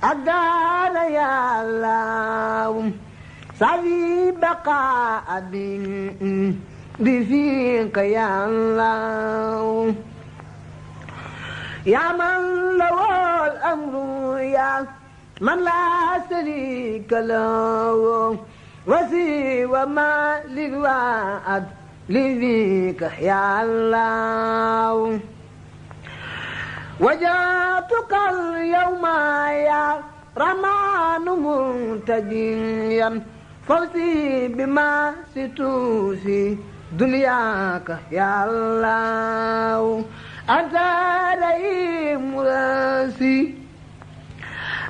الدار يا الله سعي بقاء بفيك يا الله يا من له الأمر يا من لا شريك له وسوى ما للوعد لذيك يا الله وجاتك اليوم يا رمان منتجيا فوزي بما ستوفي دنياك يا الله أنت رئيم راسي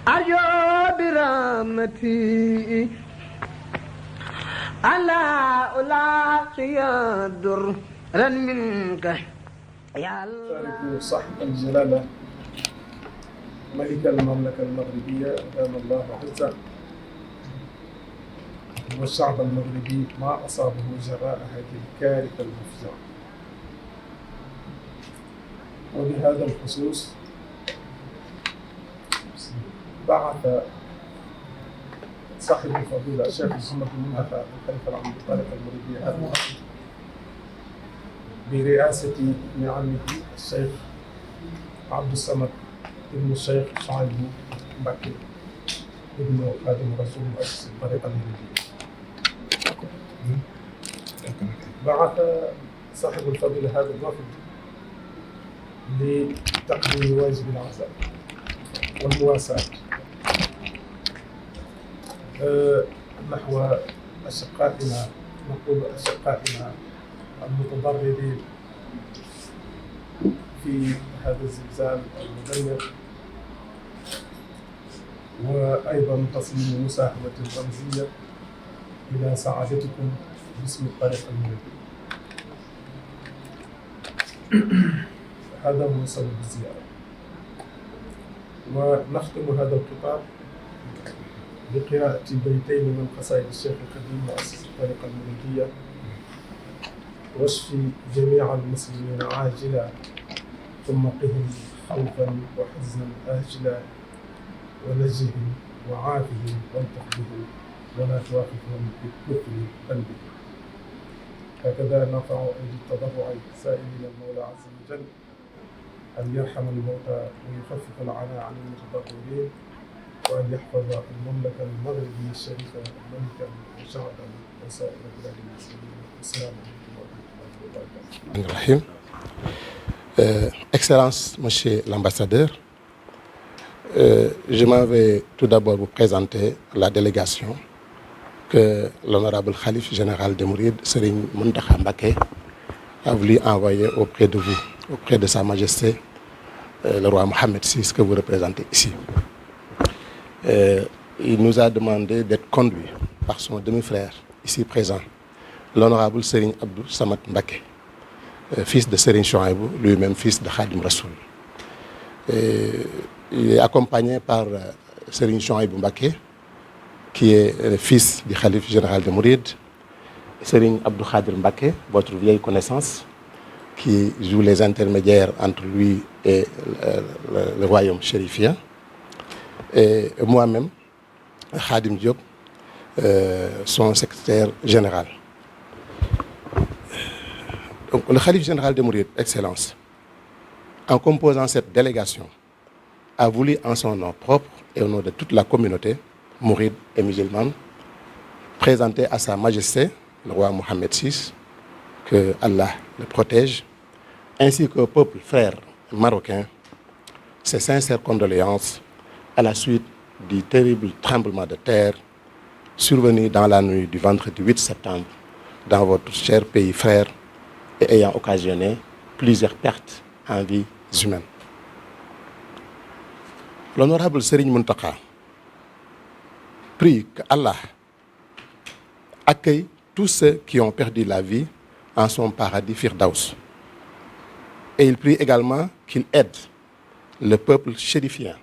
أرجو برحمتي ألا ألاقي درا منك يا الله. صاحب الجلالة ملك المملكة المغربية أدام الله عزه والشعب المغربي ما أصابه جراء هذه الكارثة المفزعة. وبهذا الخصوص بعث صاحب الفضيلة الشيخ محمد المنتخى الخليفة العام للطريقة المغربية هذا الأمر برئاسة ابن عمه الشيخ عبد الصمد ابن الشيخ شعيب مبكي ابن خادم رسول مؤسس الطريقة المغربية. بعث صاحب الفضيلة هذا الوفد لتقديم واجب العزاء والمواساة نحو أشقائنا، نقول أشقائنا المتضررين في هذا الزلزال المدمر، وأيضا تسليم مساهمة رمزية إلى سعادتكم باسم الطريقة المغربية. هذا هو سبب الزيارة. ونختم هذا الخطاب بقراءة بيتين من قصائد الشيخ القديم مؤسس الطريقة المغربية: واشفي جميع المسلمين عاجلا ثم قهم خوفا وحزنا آجلا ونجهم وعافهم والطف بهم ولا توافقهم بالكفر ذنبهم. هكذا نرفع أيدي التضرع سائلين المولى عز وجل أن يرحم الموتى ويخفف العناء عن المتضررين، وأن يحفظ المملكة المغربية الشريفة ملكا وشعبا وسائر بلاد المسلمين. السلام عليكم ورحمة الله وبركاته. Excellence, Monsieur l'ambassadeur, je m'en vais tout d'abord vous présenter la délégation que l'honorable Khalife général des Mourides, Serigne Mountakha Mbacké, a voulu envoyer auprès de vous, auprès de Sa Majesté, le roi Mohammed VI, que vous représentez ici. Il nous a demandé d'être conduit par son demi-frère, ici présent, l'honorable Serigne Abdou Samad Mbacké, fils de Serigne Chouaïbou, lui-même fils de Khadim Rassoul. Il est accompagné par Serigne Chouaïbou Mbacké, qui est le fils du Khalife général des Mourides, Serigne Abdou Khadir Mbacké, votre vieille connaissance, qui joue les intermédiaires entre lui et le royaume chérifien, et moi-même, Khadim Diop, son secrétaire général. Donc, le Khalife général des Mourides, Excellence, en composant cette délégation, a voulu en son nom propre et au nom de toute la communauté mouride et musulmane présenter à Sa Majesté, le roi Mohammed VI, que Allah le protège, ainsi qu'au peuple frère marocain, ses sincères condoléances à la suite du terrible tremblement de terre survenu dans la nuit du vendredi 8 septembre dans votre cher pays frère et ayant occasionné plusieurs pertes en vies humaines. L'honorable Serigne Mountakha prie que Allah accueille tous ceux qui ont perdu la vie en son paradis Firdaus. Et il prie également qu'il aide le peuple chérifien,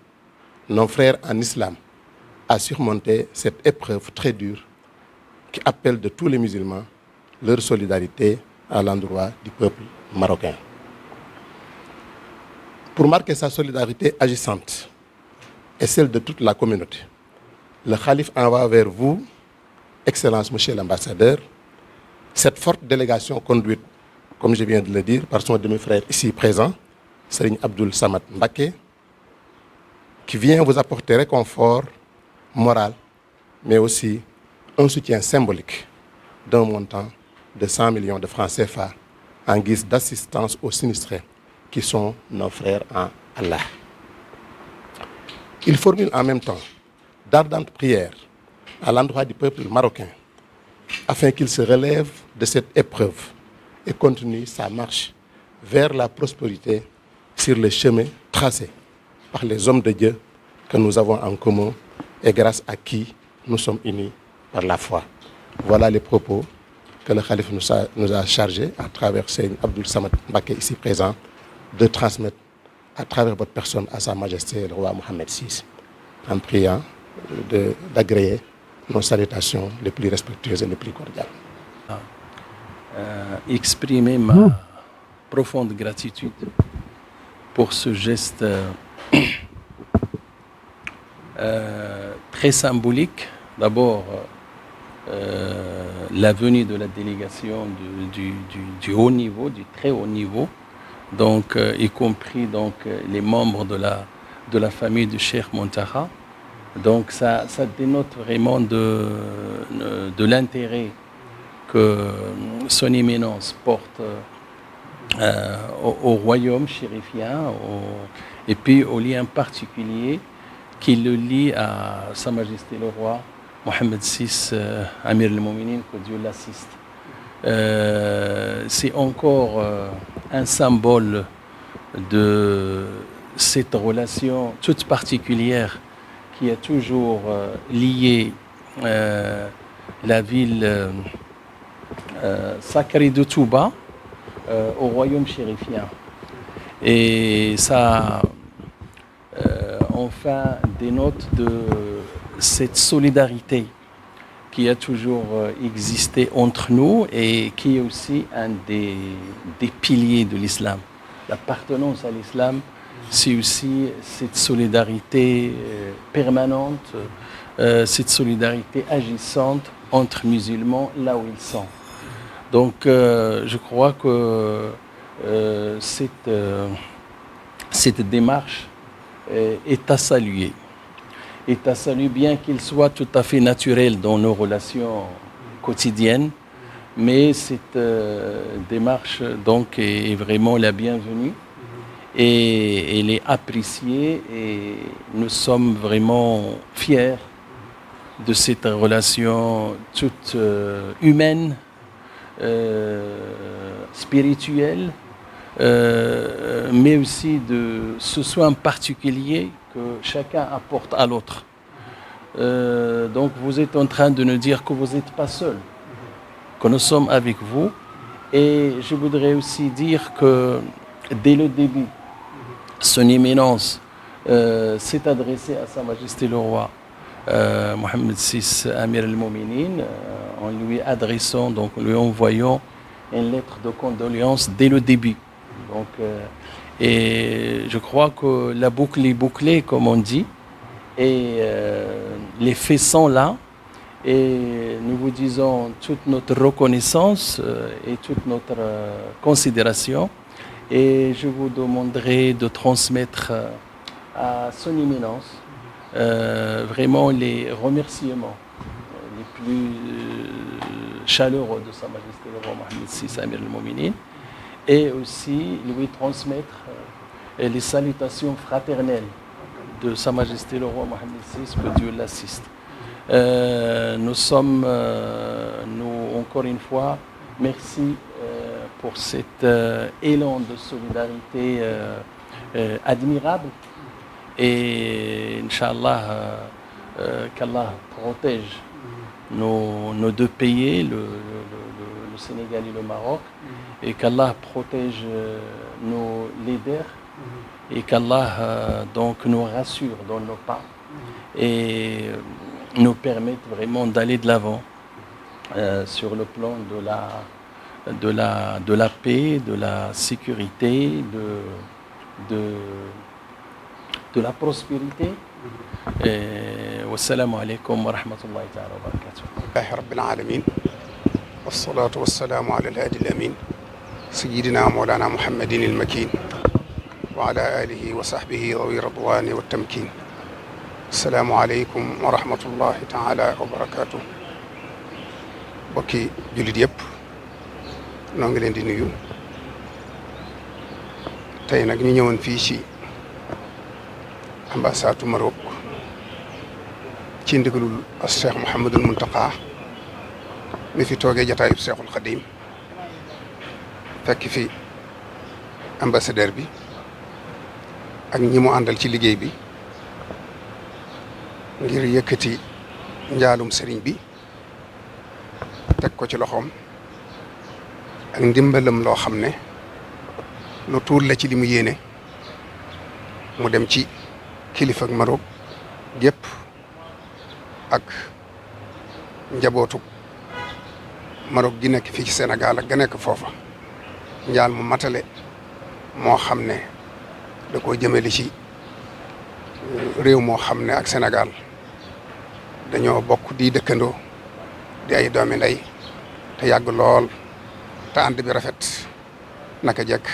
nos frères en islam, à surmonter cette épreuve très dure qui appelle de tous les musulmans leur solidarité à l'endroit du peuple marocain. Pour marquer sa solidarité agissante et celle de toute la communauté. Le Khalife envoie vers vous, Excellence Monsieur l'ambassadeur, cette forte délégation conduite, comme je viens de le dire, par son demi-frère ici présent, Serigne Abdoul Samad Mbacké, qui vient vous apporter réconfort moral, mais aussi un soutien symbolique d'un montant de 100 millions de francs CFA en guise d'assistance aux sinistrés qui sont nos frères en Allah. Il formule en même temps d'ardentes prières à l'endroit du peuple marocain afin qu'il se relève de cette épreuve et continue sa marche vers la prospérité sur le chemin tracé par les hommes de Dieu que nous avons en commun et grâce à qui nous sommes unis par la foi. Voilà les propos que le Khalife nous a chargés à travers Serigne Abdoul Samad Mbacké ici présent de transmettre à travers votre personne à Sa Majesté le roi Mohammed VI, en priant d'agréer nos salutations les plus respectueuses et les plus cordiales. Exprimer ma profonde gratitude pour ce geste très symbolique. D'abord, la venue de la délégation du haut niveau, du très haut niveau, donc y compris donc les membres de la famille du Cheikh Mountakha. Donc ça dénote vraiment de l'intérêt que son éminence porte au royaume chérifien et puis au lien particulier qui le lie à Sa Majesté le roi Mohammed VI, Amir al-Mouminin, que Dieu l'assiste. C'est encore un symbole de cette relation toute particulière qui a toujours lié la ville sacrée de Touba au royaume chérifien. Et ça, enfin, dénote de cette solidarité qui a toujours existé entre nous et qui est aussi un des piliers de l'islam. L'appartenance à l'islam, c'est aussi cette solidarité permanente, cette solidarité agissante entre musulmans là où ils sont. Donc je crois que cette démarche est à saluer. Est à saluer, bien qu'il soit tout à fait naturel dans nos relations quotidiennes, mais cette démarche donc est vraiment la bienvenue et elle est appréciée et nous sommes vraiment fiers de cette relation toute humaine, spirituelle, mais aussi de ce soin particulier que chacun apporte à l'autre. Donc vous êtes en train de nous dire que vous n'êtes pas seul, que nous sommes avec vous. Et je voudrais aussi dire que dès le début, son éminence s'est adressée à Sa Majesté le roi Mohammed VI, Amir al-Mouminin, en lui adressant, donc en lui envoyant une lettre de condoléances dès le début. Donc, et je crois que la boucle est bouclée, comme on dit, et les faits sont là. Et nous vous disons toute notre reconnaissance et toute notre considération. Et je vous demanderai de transmettre à son éminence vraiment les remerciements les plus chaleureux de Sa Majesté le roi Mohammed VI, Amir al-Mouminin, et aussi lui transmettre les salutations fraternelles de Sa Majesté le roi Mohammed VI, que Dieu l'assiste. Nous sommes, nous, encore une fois, merci pour cet élan de solidarité admirable. Et Inch'Allah, qu'Allah protège nos deux pays, le Sénégal et le Maroc, et qu'Allah protège nos leaders, et qu'Allah donc nous rassure dans nos pas et nous permette vraiment d'aller de l'avant sur le plan de la paix, de la sécurité, de la prospérité والسلام عليكم ورحمة الله تعالى وبركاته. لله رب العالمين والصلاة والسلام على الهادي الأمين سيدنا مولانا محمد المكين وعلى آله وصحبه ذوي الرضوان والتمكين. السلام عليكم ورحمة الله تعالى وبركاته. bokki jullit yëpp noo ngi leen di nuyu tey nag ñu ñëwoon fii ci ambassade Maroc ci ndigalul Cheikh Mouhamadul Mountakha mi fi toogee jataayub Cheikhul Khadim fekk fi ambassadeur bi ak ñi mu àndal ci liggéey bi ngir yëkkati njaalum sëriñ bi teg ko ci loxoom ak ndimbalam loo xam ne lu tuur la ci li mu yéene mu dem ci kilifa ak Maroc gépp ak njabootu Maroc gi nekk fii ci Sénégal ak ga nekk foofa njaal mu matale moo xam ne da koo jëmale ci réew moo xam ne ak Sénégal dañoo bokk di dëkkandoo di ay doomi ndey te yàgg lool te ànd bi rafet naka jekk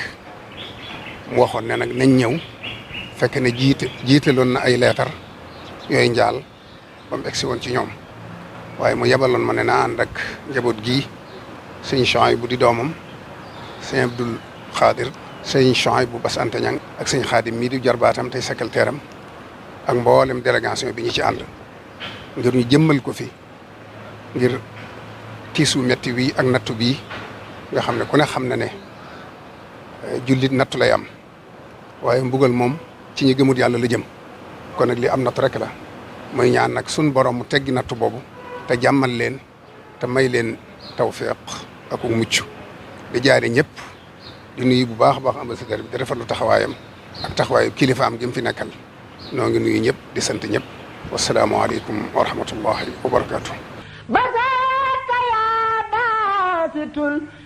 mu waxoon ne nag nañ ñëw fekk ne jiitaloon na ay leetar yooyu njaal ba mu egsi woon ci ñoom waaye mu yebaloon ma ne naa ànd ak njaboot gii sëñ Chouaïb bu di doomam sëñ Abdul Xaadir sëñ Chouaïb bu Bass Anta Ñang ak sëñ Xaadim mii di jarbaatam tey secrétaire am ak mboolem délégation bi ñu ci ànd ngir ñu jëmmal ko fi ngir tiisu metti wi ak nattu bii nga xam ne ku ne xam na ne jullit nattu lay am waaye mbugal moom ci ñi gëmut yàlla la jëm kon nag li am nattu rek la mooy ñaan nag sun borom mu teggi nattu boobu te jàmmal leen te may leen tawfiq ak mucc di jaare ñëpp di nuyu bu baax a baax ambassadeur bi di rafetlu taxawaayam ak taxawaayu kilifaam gi mu fi nekkal noo ngi nuyu ñëpp di sant ñëpp wasalaamualeykum wa rahmatullahi wa barakatuh.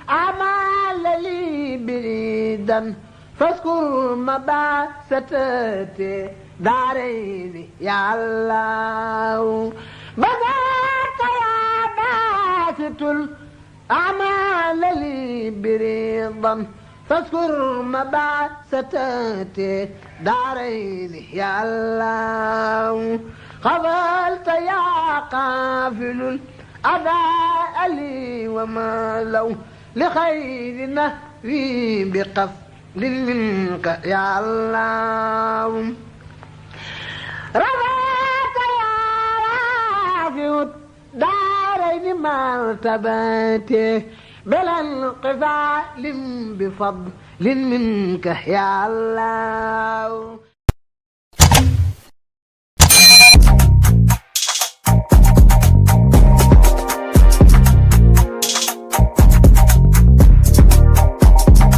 الأعمال لي بريدا فاذكر مباسطتي دارين يا الله بذاك يا باسط الأعمال لي بريدا فاذكر مباسطتي دارين يا الله قبلت يا قافل أداء لي وما لو لخير نهري بقفل منك يا الله رضاك يا رافع الدارين مرتبتي بلا انقفال بفضل منك يا الله